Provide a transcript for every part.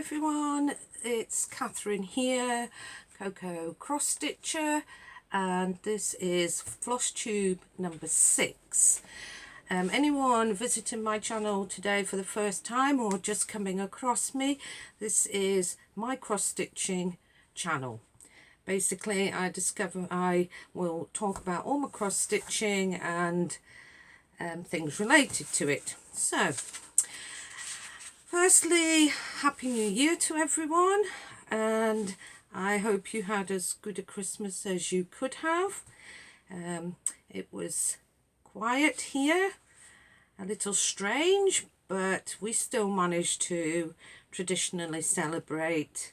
everyone, it's Catherine here, Coco Cross Stitcher, and this is Flosstube number 6. Anyone visiting my channel today for the first time or just coming across me, this is my cross stitching channel. Basically, I will talk about all my cross stitching and things related to it. So firstly, Happy New Year to everyone, and I hope you had as good a Christmas as you could have. It was quiet here, a little strange, but we still managed to traditionally celebrate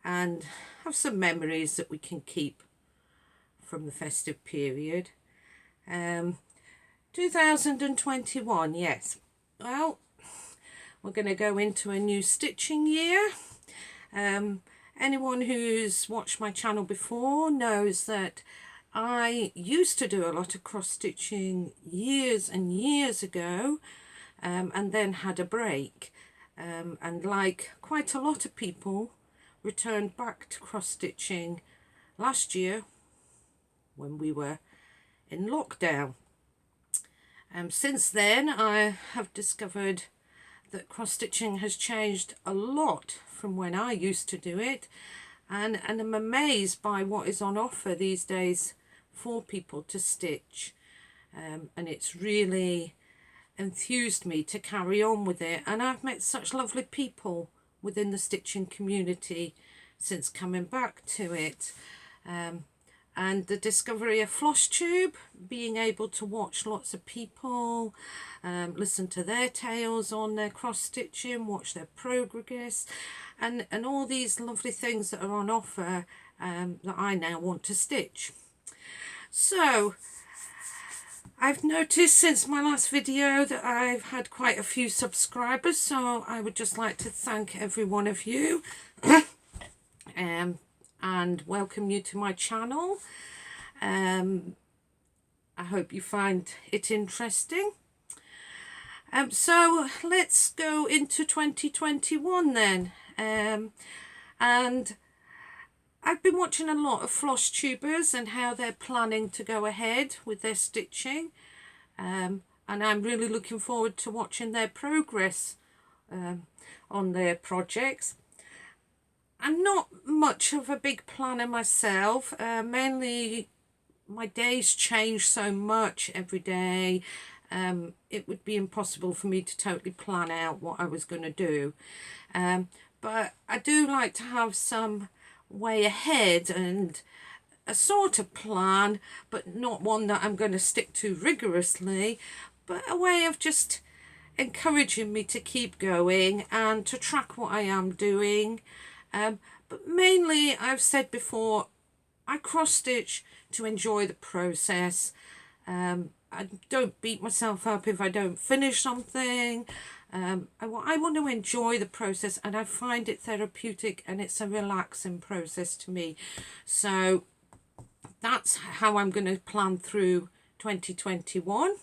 and have some memories that we can keep from the festive period. 2021, yes. Well, we're going to go into a new stitching year. Anyone who's watched my channel before knows that I used to do a lot of cross stitching years and years ago, and then had a break, and like quite a lot of people, returned back to cross stitching last year when we were in lockdown. Since then I have discovered that cross stitching has changed a lot from when I used to do it, and I'm amazed by what is on offer these days for people to stitch, and it's really enthused me to carry on with it, and I've met such lovely people within the stitching community since coming back to it. And the discovery of Flosstube, being able to watch lots of people, listen to their tales on their cross stitching, watch their progress, and all these lovely things that are on offer that I now want to stitch. So I've noticed since my last video that I've had quite a few subscribers, so I would just like to thank every one of you and welcome you to my channel. I hope you find it interesting. So let's go into 2021 then. And I've been watching a lot of Flosstubers and how they're planning to go ahead with their stitching, and I'm really looking forward to watching their progress on their projects. I'm not much of a big planner myself. Mainly my days change so much every day. It would be impossible for me to totally plan out what I was going to do. But I do like to have some way ahead and a sort of plan, but not one that I'm going to stick to rigorously, but a way of just encouraging me to keep going and to track what I am doing. But mainly, I've said before, I cross stitch to enjoy the process. I don't beat myself up if I don't finish something. I want to enjoy the process, and I find it therapeutic, and it's a relaxing process to me. So that's how I'm going to plan through 2021.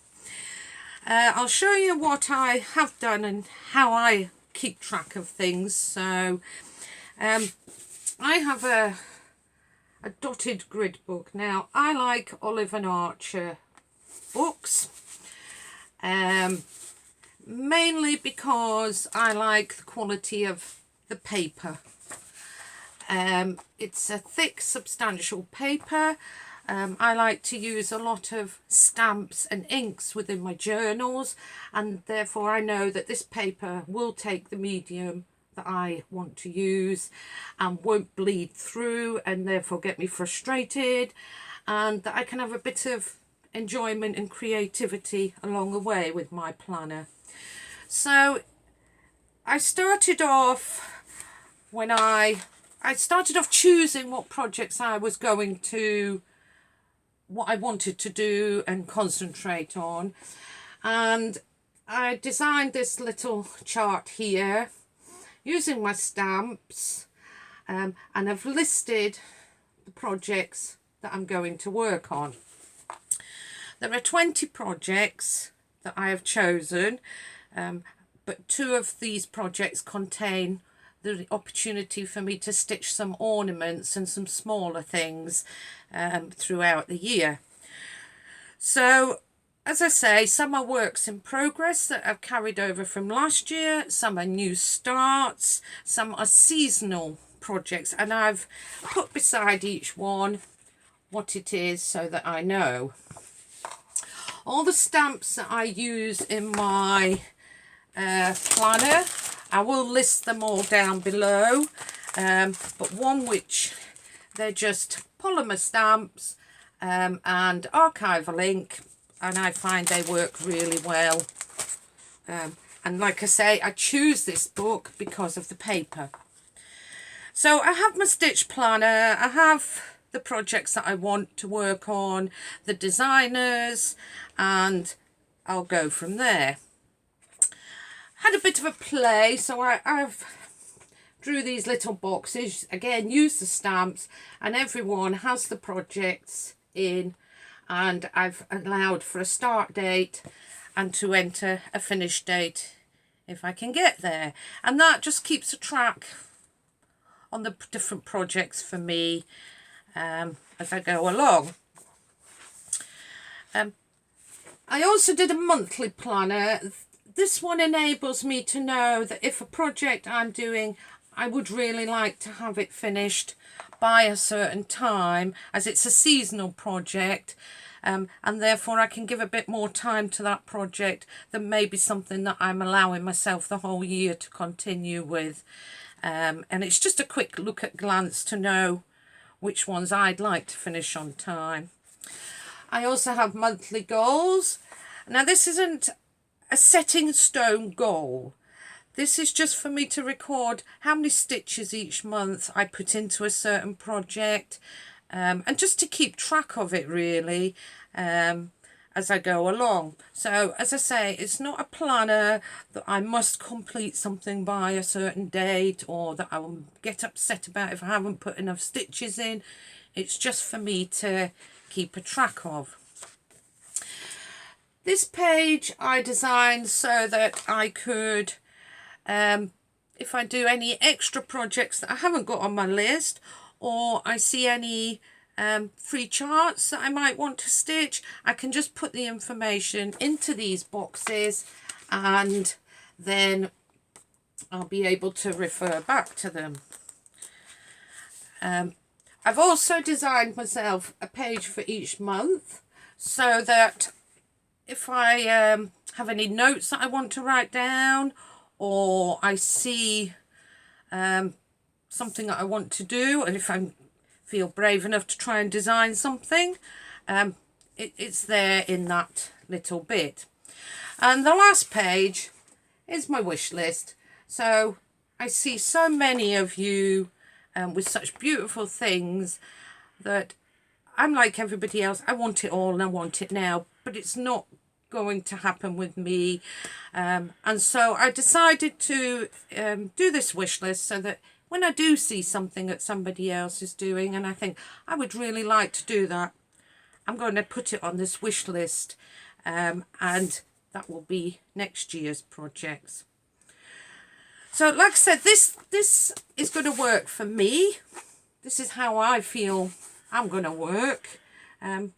I'll show you what I have done and how I keep track of things. So I have a dotted grid book. Now, I like Olive and Archer books, mainly because I like the quality of the paper. It's a thick, substantial paper. I like to use a lot of stamps and inks within my journals, and therefore I know that this paper will take the medium that I want to use and won't bleed through and therefore get me frustrated, and that I can have a bit of enjoyment and creativity along the way with my planner. So I started off when I started off choosing what projects I was going to, what I wanted to do and concentrate on, and I designed this little chart here using my stamps, and I've listed the projects that I'm going to work on. There are 20 projects that I have chosen, but 2 of these projects contain the opportunity for me to stitch some ornaments and some smaller things throughout the year. So as I say, some are works in progress that I've carried over from last year, some are new starts, some are seasonal projects, and I've put beside each one what it is so that I know. All the stamps that I use in my planner, I will list them all down below, but one which they're just polymer stamps and archival ink, and I find they work really well. And like I say, I choose this book because of the paper. So I have my stitch planner, I have the projects that I want to work on, the designers, and I'll go from there. Had a bit of a play, so I've drew these little boxes, again use the stamps, and everyone has the projects in, and I've allowed for a start date and to enter a finish date if I can get there, and that just keeps a track on the different projects for me as I go along. I also did a monthly planner. This one enables me to know that if a project I'm doing, I would really like to have it finished by a certain time, as it's a seasonal project, and therefore I can give a bit more time to that project than maybe something that I'm allowing myself the whole year to continue with. And it's just a quick look at glance to know which ones I'd like to finish on time. I also have monthly goals. Now this isn't a set in stone goal. This is just for me to record how many stitches each month I put into a certain project, and just to keep track of it really as I go along. So as I say, it's not a planner that I must complete something by a certain date, or that I will get upset about if I haven't put enough stitches in. It's just for me to keep a track of. This page I designed so that I could, if I do any extra projects that I haven't got on my list, or I see any free charts that I might want to stitch, I can just put the information into these boxes, and then I'll be able to refer back to them. I've also designed myself a page for each month, so that if I have any notes that I want to write down, or I see something that I want to do, and if I feel brave enough to try and design something, it's there in that little bit. And the last page is my wish list. So I see so many of you with such beautiful things that I'm like everybody else. I want it all and I want it now, but it's not going to happen with me. And so I decided to do this wish list, so that when I do see something that somebody else is doing and I think I would really like to do that, I'm going to put it on this wish list, and that will be next year's projects. So like I said, this is going to work for me. This is how I feel I'm going to work, and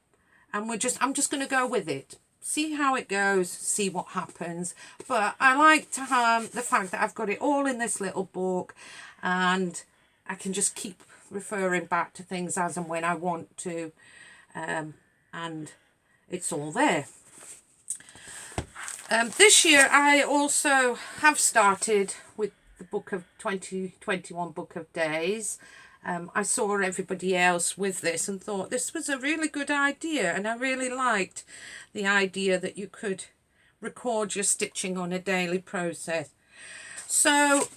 I'm just going to go with it. See how it goes, see what happens. But I like to have the fact that I've got it all in this little book, and I can just keep referring back to things as and when I want to, and it's all there. This year I also have started with the book of 2021 book of days. I saw everybody else with this and thought this was a really good idea, and I really liked the idea that you could record your stitching on a daily process. So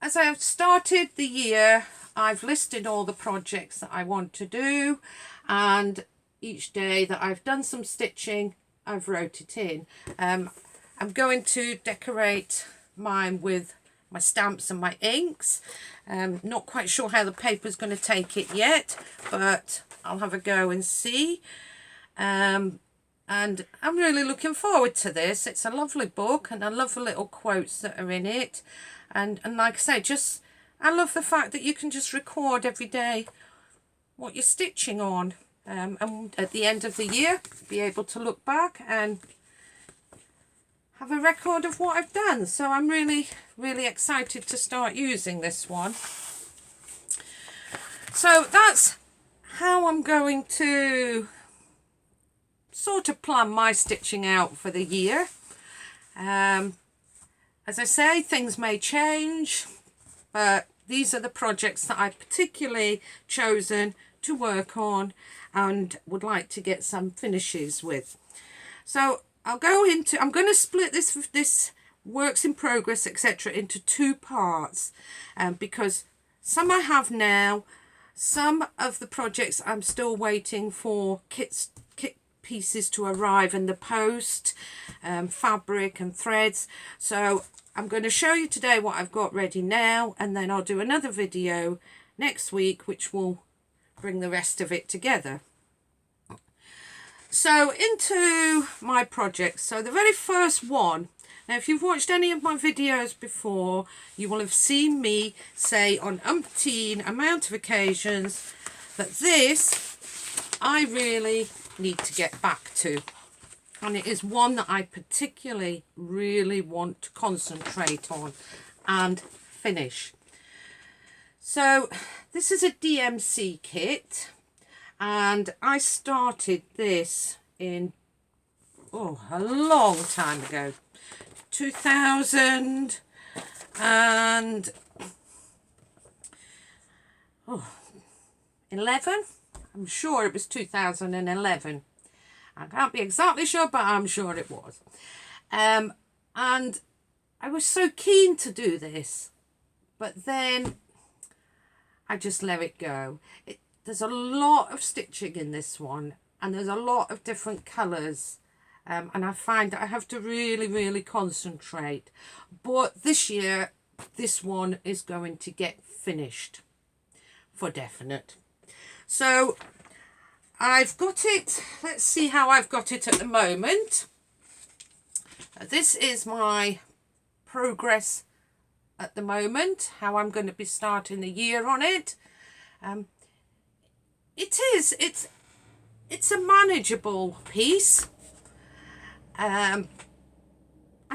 as I have started the year, I've listed all the projects that I want to do, and each day that I've done some stitching, I've wrote it in. I'm going to decorate mine with my stamps and my inks. Not quite sure how the paper's going to take it yet, but I'll have a go and see. and I'm really looking forward to this. It's a lovely book, and I love the little quotes that are in it, and like I say, just I love the fact that you can just record every day what you're stitching on, and at the end of the year be able to look back and have a record of what I've done. So I'm really excited to start using this one. So that's how I'm going to sort of plan my stitching out for the year. As I say, things may change, but these are the projects that I've particularly chosen to work on and would like to get some finishes with. So I'm going to split this works in progress, etc., into two parts, because some I have now, some of the projects I'm still waiting for kit pieces to arrive in the post, fabric and threads. So I'm going to show you today what I've got ready now, and then I'll do another video next week which will bring the rest of it together. So into my projects. So the very first one, now if you've watched any of my videos before, you will have seen me say on umpteen amount of occasions that this I really need to get back to, and it is one that I particularly really want to concentrate on and finish. So this is a DMC kit, and I started this in a long time ago, 2011. I'm sure it was 2011. I can't be exactly sure, but I'm sure it was. And I was so keen to do this, but then I just let it go. There's a lot of stitching in this one, and there's a lot of different colours, and I find that I have to really concentrate. But this year, this one is going to get finished for definite. So I've got it. Let's see how I've got it at the moment. This is my progress at the moment, how I'm going to be starting the year on it. It's a manageable piece. I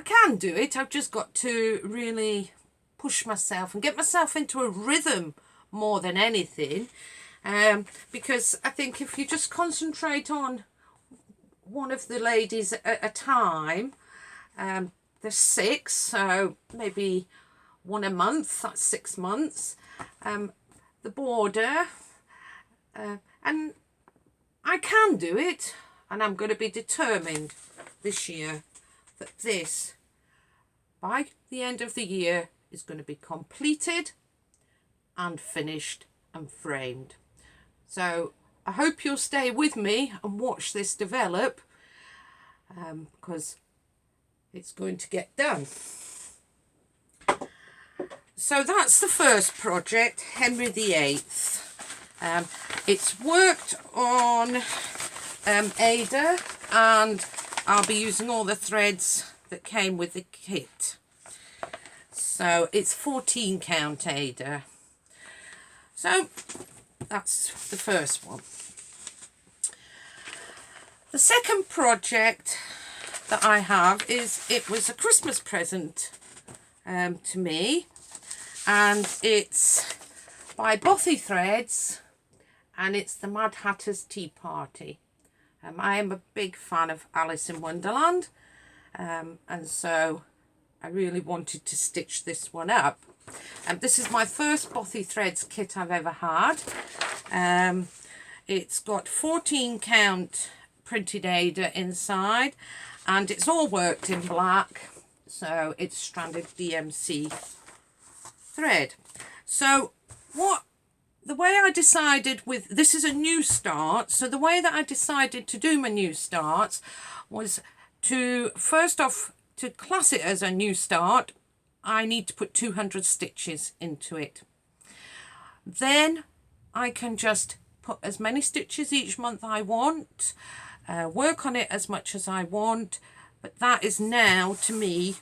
can do it. I've just got to really push myself and get myself into a rhythm more than anything. Because I think if you just concentrate on one of the ladies at a time, there's 6, so maybe one a month, that's 6 months. The border, and I can do it, and I'm going to be determined this year that this, by the end of the year, is going to be completed and finished and framed. So I hope you'll stay with me and watch this develop, because it's going to get done. So that's the first project, Henry VIII. It's worked on Ada, and I'll be using all the threads that came with the kit. So it's 14 count Ada. So that's the first one. The second project that I have it was a Christmas present to me, and it's by Bothy Threads, and it's the Mad Hatter's Tea Party. I am a big fan of Alice in Wonderland, and so I really wanted to stitch this one up. This is my first Bothy Threads kit I've ever had. It's got 14 count printed Ada inside, and it's all worked in black, so it's stranded DMC thread. So the way I decided with this is a new start, so the way that I decided to do my new starts was to first off, to class it as a new start, I need to put 200 stitches into it. Then I can just put as many stitches each month I want. work on it as much as I want, but that is now to me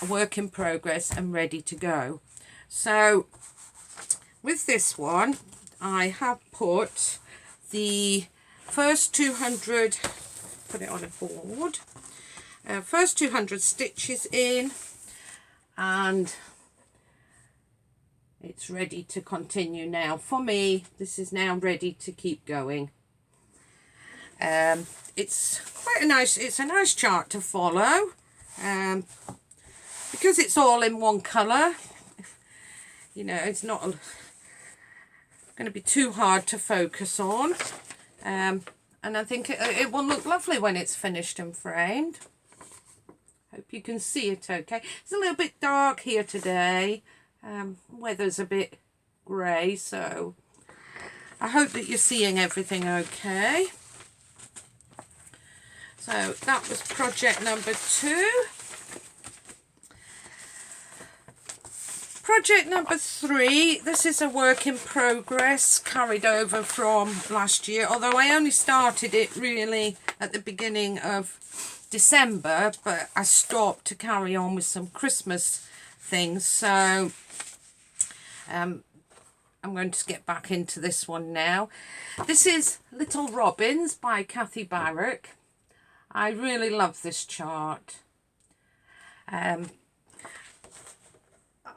a work in progress and ready to go. So with this one, I have put the first 200, put it on a board, first 200 stitches in, and it's ready to continue now. For me, this is now ready to keep going. It's quite a nice chart to follow, because it's all in one colour. You know, it's not going to be too hard to focus on, and I think it will look lovely when it's finished and framed. Hope you can see it okay. It's a little bit dark here today. Weather's a bit grey, so I hope that you're seeing everything okay. So that was project number 2. Project number 3, this is a work in progress carried over from last year, although I only started it really at the beginning of December, but I stopped to carry on with some Christmas things, so I'm going to get back into this one now. This is Little Robins by Kathy Barrack. I really love this chart.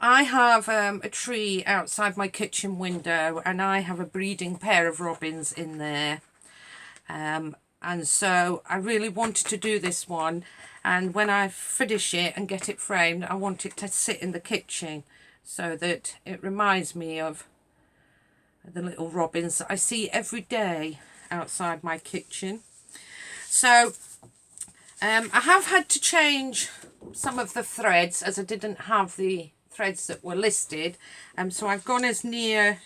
I have a tree outside my kitchen window, and I have a breeding pair of robins in there. And so I really wanted to do this one, and when I finish it and get it framed, I want it to sit in the kitchen so that it reminds me of the little robins that I see every day outside my kitchen. So I have had to change some of the threads, as I didn't have the threads that were listed, so I've gone as near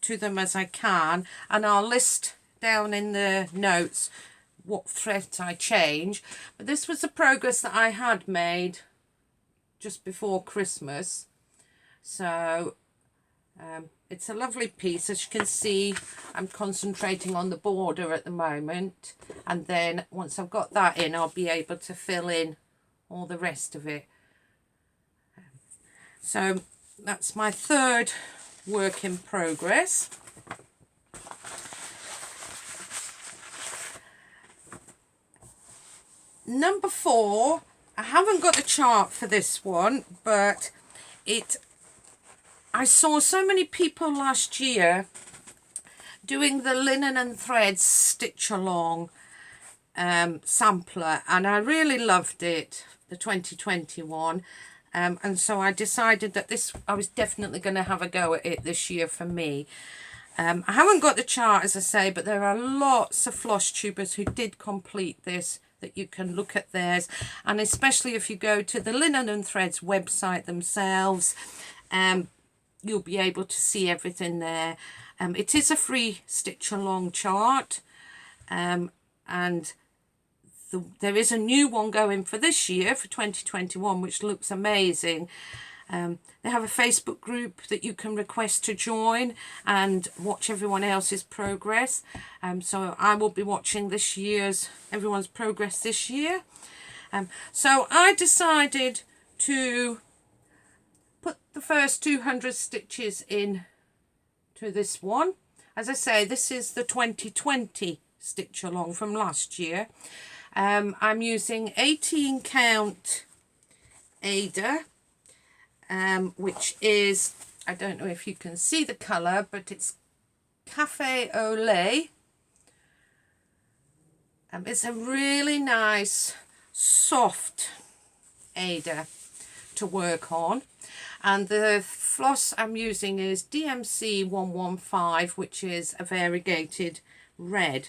to them as I can, and I'll list down in the notes what threads I change. But this was the progress that I had made just before Christmas, so it's a lovely piece. As you can see, I'm concentrating on the border at the moment, and then once I've got that in, I'll be able to fill in all the rest of it. So that's my 3rd work in progress. Number 4, I haven't got the chart for this one, but I saw so many people last year doing the linen and threads stitch along sampler, and I really loved it, the 2021. And so I decided that I was definitely going to have a go at it this year for me. I haven't got the chart, as I say, but there are lots of Flosstubers who did complete this, that you can look at theirs, and especially if you go to the Linen and Threads website themselves, you'll be able to see everything there. It is a free stitch along chart, and there is a new one going for this year, for 2021, which looks amazing. They have a Facebook group that you can request to join and watch everyone else's progress. So I will be watching everyone's progress this year. So I decided to put the first 200 stitches in to this one. As I say, this is the 2020 stitch along from last year. I'm using 18 count Ada, which is, I don't know if you can see the colour, but it's Cafe au Lait. It's a really nice soft Ada to work on, and the floss I'm using is DMC 115, which is a variegated red.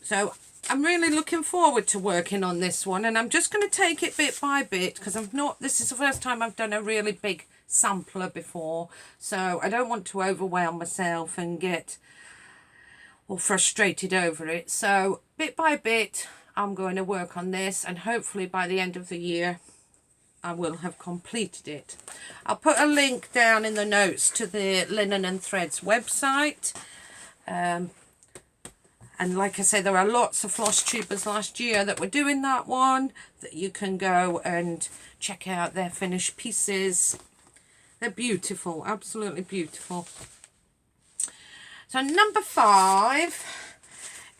So I'm really looking forward to working on this one, and I'm just going to take it bit by bit, because this is the first time I've done a really big sampler before, so I don't want to overwhelm myself and get all frustrated over it. So bit by bit I'm going to work on this, and hopefully by the end of the year I will have completed it. I'll put a link down in the notes to the Linen and Threads website, And like I say, there are lots of Flosstubers last year that were doing that one, that you can go and check out their finished pieces. They're beautiful, absolutely beautiful. So number 5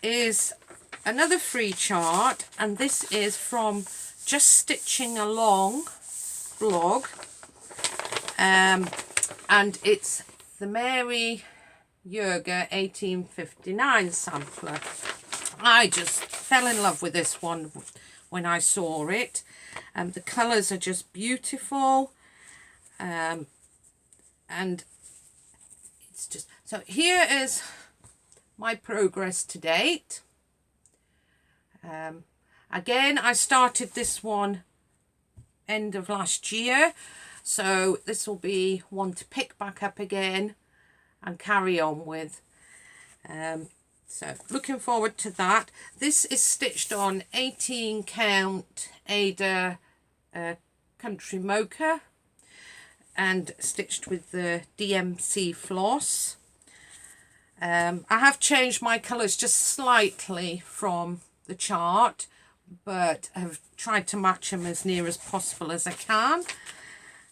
is another free chart, and this is from Just Stitching Along blog, and it's the Mary Yerga 1859 sampler. I just fell in love with this one when I saw it. The colours are just beautiful, and it's just, so here is my progress to date. Again, I started this one end of last year, so this will be one to pick back up again and carry on with. So looking forward to that. This is stitched on 18 count Ada Country Mocha and stitched with the DMC floss. I have changed my colours just slightly from the chart, but have tried to match them as near as possible as I can.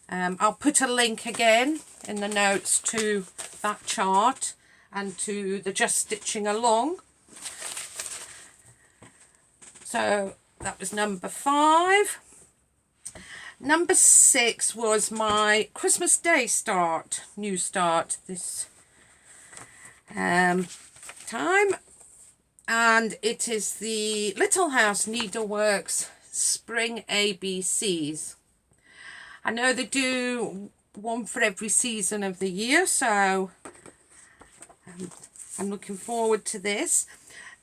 I'll put a link again in the notes to that chart and to the Just Stitching Along. So that was number 5. Number 6 was my Christmas Day new start this time, and it is the Little House Needleworks Spring ABCs. I know they do one for every season of the year, so I'm looking forward to this.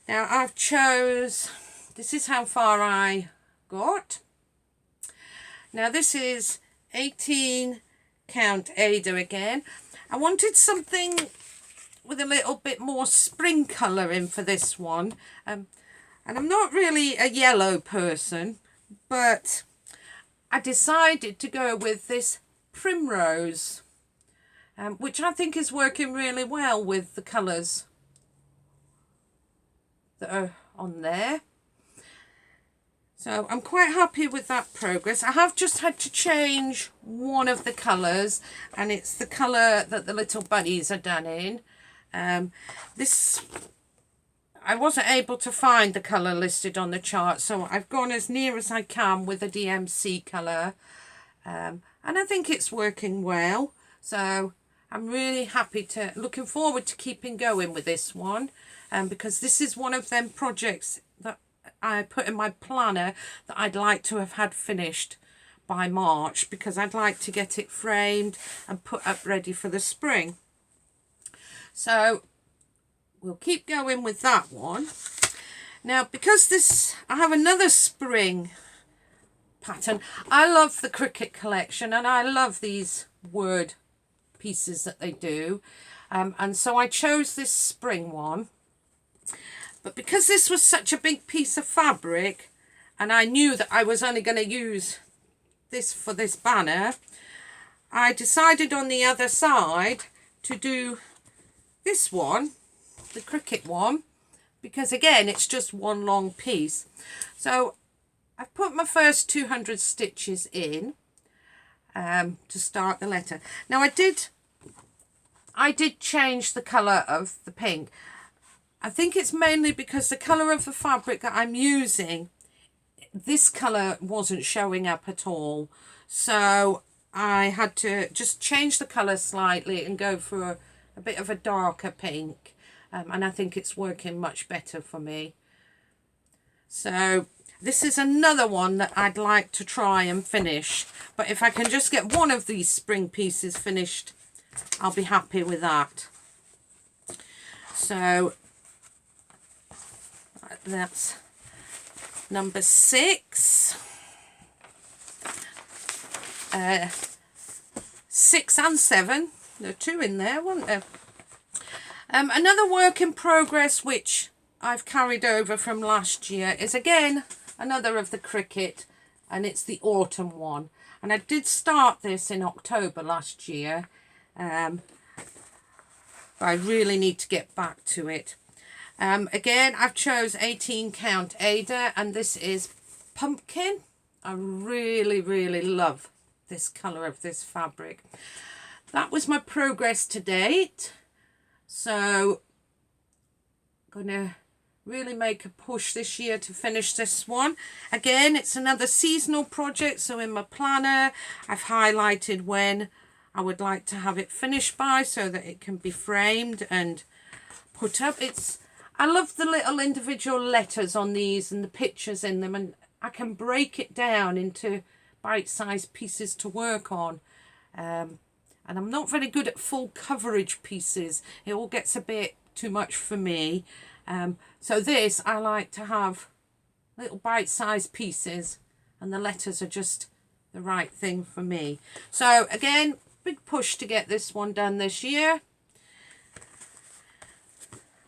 Now I've this is how far I got. Now this is 18 count Ada again. I wanted something with a little bit more spring colour in for this one, and I'm not really a yellow person, but I decided to go with this Primrose, which I think is working really well with the colours that are on there. So I'm quite happy with that progress. I have just had to change one of the colours, and it's the colour that the little bunnies are done in. This, I wasn't able to find the colour listed on the chart, so I've gone as near as I can with the DMC colour, and I think it's working well. So I'm really looking forward to keeping going with this one, because this is one of them projects that I put in my planner that I'd like to have had finished by March, because I'd like to get it framed and put up ready for the spring. So we'll keep going with that one. Now, because I have another spring pattern. I love the Cricut collection, and I love these word pieces that they do. And so I chose this spring one. But because this was such a big piece of fabric, and I knew that I was only going to use this for this banner, I decided on the other side to do this one, the Cricut one, because again it's just one long piece. So I've put my first 200 stitches in to start the letter. Now I did change the colour of the pink. I think it's mainly because the colour of the fabric that I'm using, this colour wasn't showing up at all. So I had to just change the colour slightly and go for a bit of a darker pink. And I think it's working much better for me. So this is another one that I'd like to try and finish. But if I can just get one of these spring pieces finished, I'll be happy with that. So that's number 6. 6 and 7. There are 2 in there, weren't there? Another work in progress which I've carried over from last year is again another of the Cricut, and it's the autumn one. And I did start this in October last year, but I really need to get back to it. Again, I've chose 18 count Ada, and this is Pumpkin. I really, really love this colour of this fabric. That was my progress to date. So I'm going to really make a push this year to finish this one. Again, it's another seasonal project, so in my planner I've highlighted when I would like to have it finished by, so that it can be framed and put up. I love the little individual letters on these and the pictures in them, and I can break it down into bite-sized pieces to work on. And I'm not very good at full coverage pieces. It all gets a bit too much for me. So this, I like to have little bite-sized pieces, and the letters are just the right thing for me. So again, big push to get this one done this year.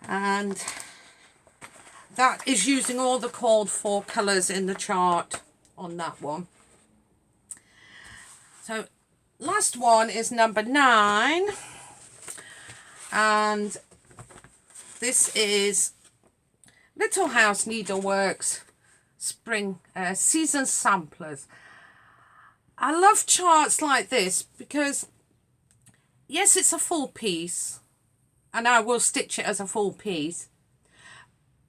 And that is using all the called for colours in the chart on that one. So last one is number 9, and this is Little House Needleworks Spring Season Samplers. I love charts like this because, yes, it's a full piece, and I will stitch it as a full piece,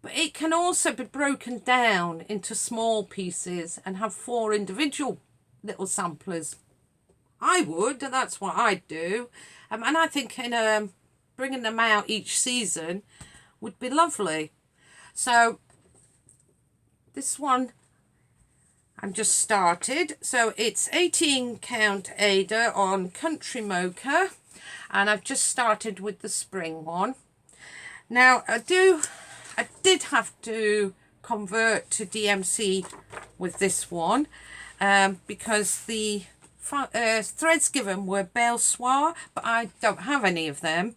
but it can also be broken down into small pieces and have 4 individual little samplers. I would, that's what I'd do. And I think bringing them out each season would be lovely. So this one I'm just started. So it's 18 count Ada on Country Mocha, and I've just started with the spring one. Now I did have to convert to DMC with this one because the threads given were bale soie, but I don't have any of them,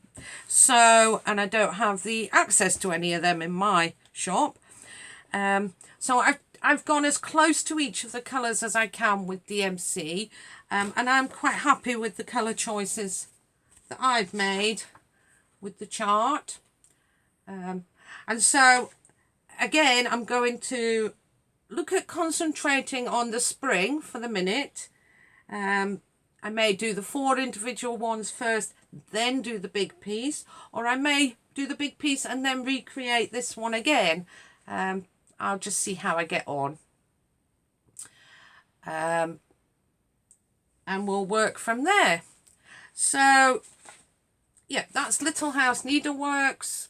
so, and I don't have the access to any of them in my shop, so I've gone as close to each of the colours as I can with DMC, and I'm quite happy with the colour choices that I've made with the chart. And so again, I'm going to look at concentrating on the spring for the minute. I may do the 4 individual ones first, then do the big piece, or I may do the big piece and then recreate this one again. I'll just see how I get on. And we'll work from there. So yeah, that's Little House Needleworks,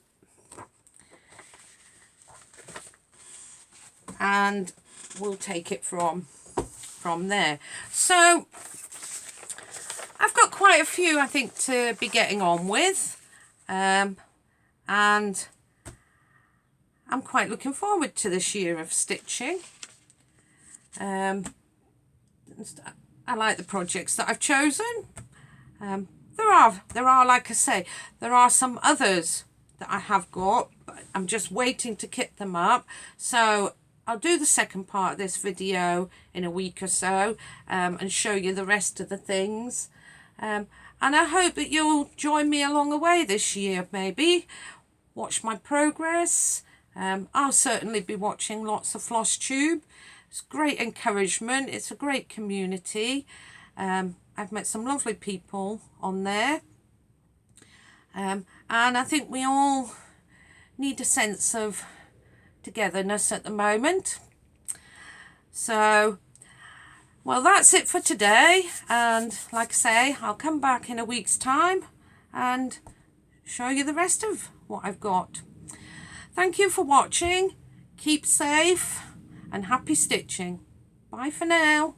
and we'll take it from there. So I've got quite a few, I think, to be getting on with, and I'm quite looking forward to this year of stitching. I like the projects that I've chosen. There are, like I say, there are some others that I have got, but I'm just waiting to kit them up. So I'll do the second part of this video in a week or so, and show you the rest of the things. And I hope that you'll join me along the way this year, maybe. Watch my progress. I'll certainly be watching lots of Flosstube. It's great encouragement. It's a great community. I've met some lovely people on there. And I think we all need a sense of togetherness at the moment. So, well, that's it for today, and like I say, I'll come back in a week's time and show you the rest of what I've got. Thank you for watching. Keep safe and happy stitching. Bye for now.